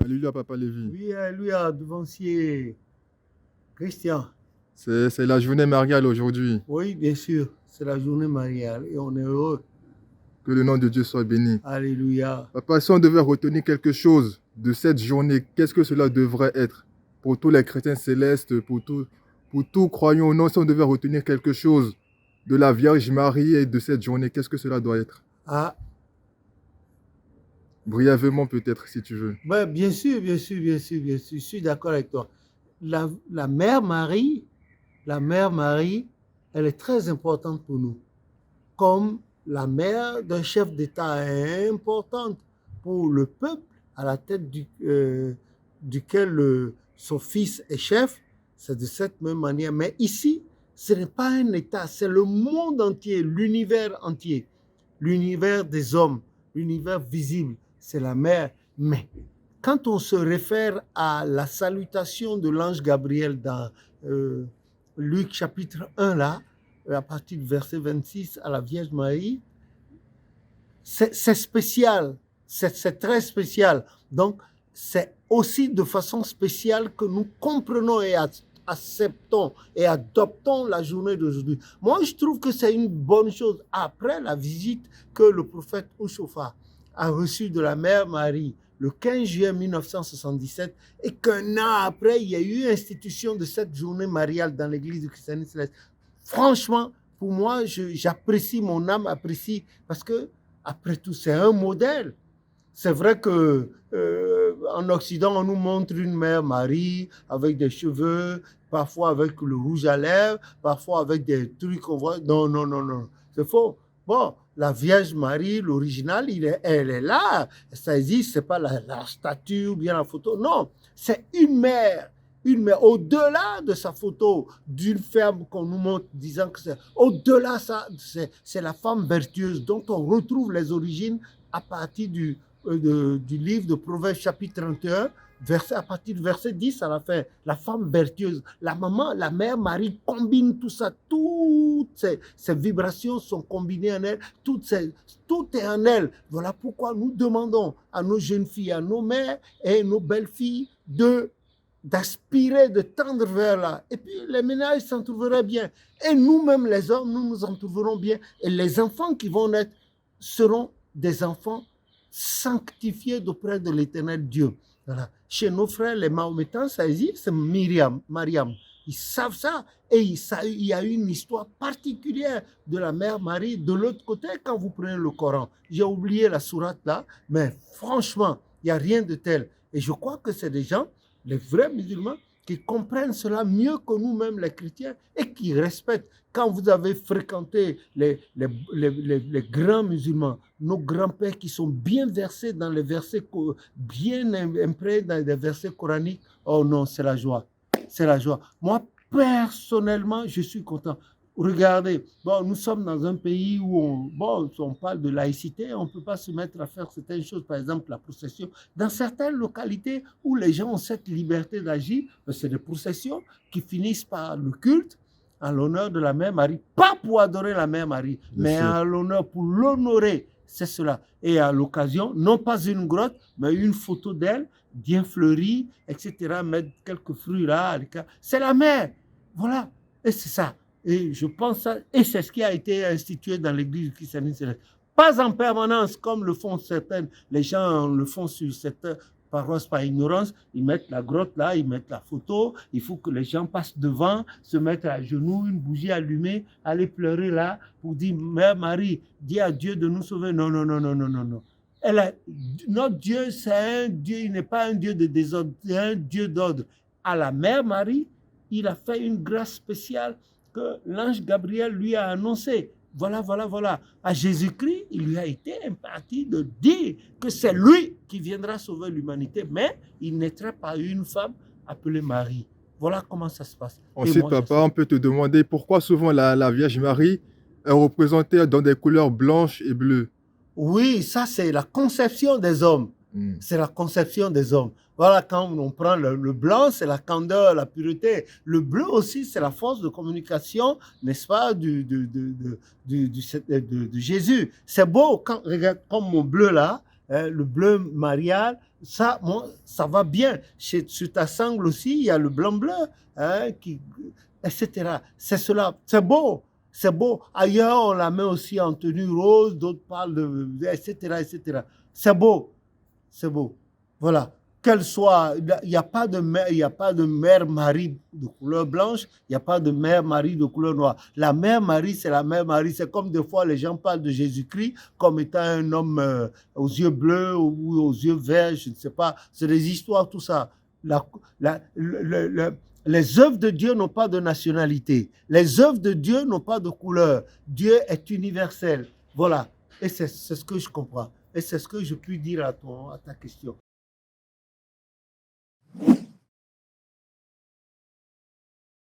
Alléluia, Papa Lévy. Oui, alléluia, devancier Christian. C'est la journée mariale aujourd'hui. Oui, bien sûr, c'est la journée mariale et on est heureux. Que le nom de Dieu soit béni. Alléluia. Papa, si on devait retenir quelque chose de cette journée, qu'est-ce que cela devrait être pour tous les chrétiens célestes, pour tout croyant ou non, si on devait retenir quelque chose de la Vierge Marie et de cette journée, qu'est-ce que cela doit être? Ah, Brièvement peut-être, si tu veux. ben, bien sûr, je suis d'accord avec toi. La mère Marie, elle est très importante pour nous. Comme la mère d'un chef d'État est importante pour le peuple à la tête duquel son fils est chef, c'est de cette même manière. Mais ici, ce n'est pas un État, c'est le monde entier, l'univers entier, l'univers des hommes, l'univers visible, c'est la mère. Mais quand on se réfère à la salutation de l'ange Gabriel dans Luc chapitre 1, là, à partir du verset 26 à la Vierge Marie, c'est spécial, c'est très spécial. Donc, c'est aussi de façon spéciale que nous comprenons et acceptons et adoptons la journée d'aujourd'hui. Moi, je trouve que c'est une bonne chose. Après la visite que le prophète Oushofa a reçue de la mère Marie le 15 juillet 1977 et qu'un an après, il y a eu institution de cette journée mariale dans l'église du christianisme céleste. Franchement, pour moi, j'apprécie, mon âme apprécie, parce que, après tout, c'est un modèle. C'est vrai que en Occident, on nous montre une mère Marie avec des cheveux, parfois avec le rouge à lèvres, parfois avec des trucs qu'on voit. Non, non, non, non, c'est faux. Bon, la Vierge Marie, l'original, elle est là. Ça existe, c'est pas la statue ou bien la photo. Non, c'est une mère. Au-delà de sa photo, d'une femme qu'on nous montre disant que c'est au-delà, c'est la femme vertueuse dont on retrouve les origines à partir du livre de Proverbes chapitre 31, à partir du verset 10 à la fin. La femme vertueuse, la maman, la mère Marie combine tout ça, toutes ces vibrations sont combinées en elle, tout est en elle. Voilà pourquoi nous demandons à nos jeunes filles, à nos mères et nos belles-filles d'aspirer, de tendre vers là. Et puis les ménages s'en trouveraient bien. Et nous-mêmes, les hommes, nous nous en trouverons bien. Et les enfants qui vont naître seront des enfants sanctifiés d'auprès de l'éternel Dieu. Voilà. Chez nos frères, les Mahométans, ça existe, c'est Mariam. Ils savent ça. Et il y a une histoire particulière de la mère Marie. De l'autre côté, quand vous prenez le Coran, j'ai oublié la sourate là, mais franchement, il n'y a rien de tel. Et je crois que c'est des gens, les vrais musulmans, qui comprennent cela mieux que nous-mêmes, les chrétiens, et qui respectent. Quand vous avez fréquenté les grands musulmans, nos grands-pères qui sont bien versés dans les versets, bien imprégnés dans les versets coraniques, oh non, c'est la joie. C'est la joie. Moi, personnellement, je suis content. Regardez, bon, nous sommes dans un pays où on parle de laïcité, on ne peut pas se mettre à faire certaines choses, par exemple la procession. Dans certaines localités où les gens ont cette liberté d'agir, c'est des processions qui finissent par le culte en l'honneur de la mère Marie, pas pour adorer la mère Marie, mais en l'honneur, pour l'honorer, c'est cela. Et à l'occasion, non pas une grotte, mais une photo d'elle, bien fleurie, etc., mettre quelques fruits là, c'est la mère, voilà, et c'est ça. Et je pense ça, et c'est ce qui a été institué dans l'église du christianisme céleste. Pas en permanence, comme le font certaines, les gens le font sur certaines paroisses par ignorance, ils mettent la grotte là, ils mettent la photo, il faut que les gens passent devant, se mettent à genoux, une bougie allumée, aller pleurer là, pour dire, Mère Marie, dis à Dieu de nous sauver. Non, non, non, non, non, non, non. Notre Dieu, c'est un Dieu, il n'est pas un Dieu de désordre, c'est un Dieu d'ordre. À la Mère Marie, il a fait une grâce spéciale que l'ange Gabriel lui a annoncé. Voilà. À Jésus-Christ, il lui a été imparti de dire que c'est lui qui viendra sauver l'humanité, mais il naîtra par une femme appelée Marie. Voilà comment ça se passe. Ensuite, papa, on peut te demander pourquoi souvent la Vierge Marie est représentée dans des couleurs blanches et bleues. Oui, ça c'est la conception des hommes. C'est la conception des hommes. Voilà, quand on prend le blanc, c'est la candeur, la pureté. Le bleu aussi, c'est la force de communication, n'est-ce pas, de Jésus. C'est beau, regarde, comme mon bleu là, le bleu marial, Ça, moi, ça va bien. Sur ta sangle aussi, il y a le blanc-bleu, hein, etc. C'est cela. C'est beau. C'est beau. Ailleurs, on la met aussi en tenue rose, d'autres parlent etc., etc. C'est beau. C'est beau. Voilà. Qu'elle soit, il n'y a pas de mère, il y a pas de mère Marie de couleur blanche, il n'y a pas de mère Marie de couleur noire. La mère Marie, c'est la mère Marie. C'est comme des fois les gens parlent de Jésus-Christ comme étant un homme aux yeux bleus ou aux yeux verts, je ne sais pas. C'est des histoires, tout ça. La, les œuvres de Dieu n'ont pas de nationalité. Les œuvres de Dieu n'ont pas de couleur. Dieu est universel. Voilà. Et c'est ce que je comprends. Et c'est ce que je puis dire à ta question.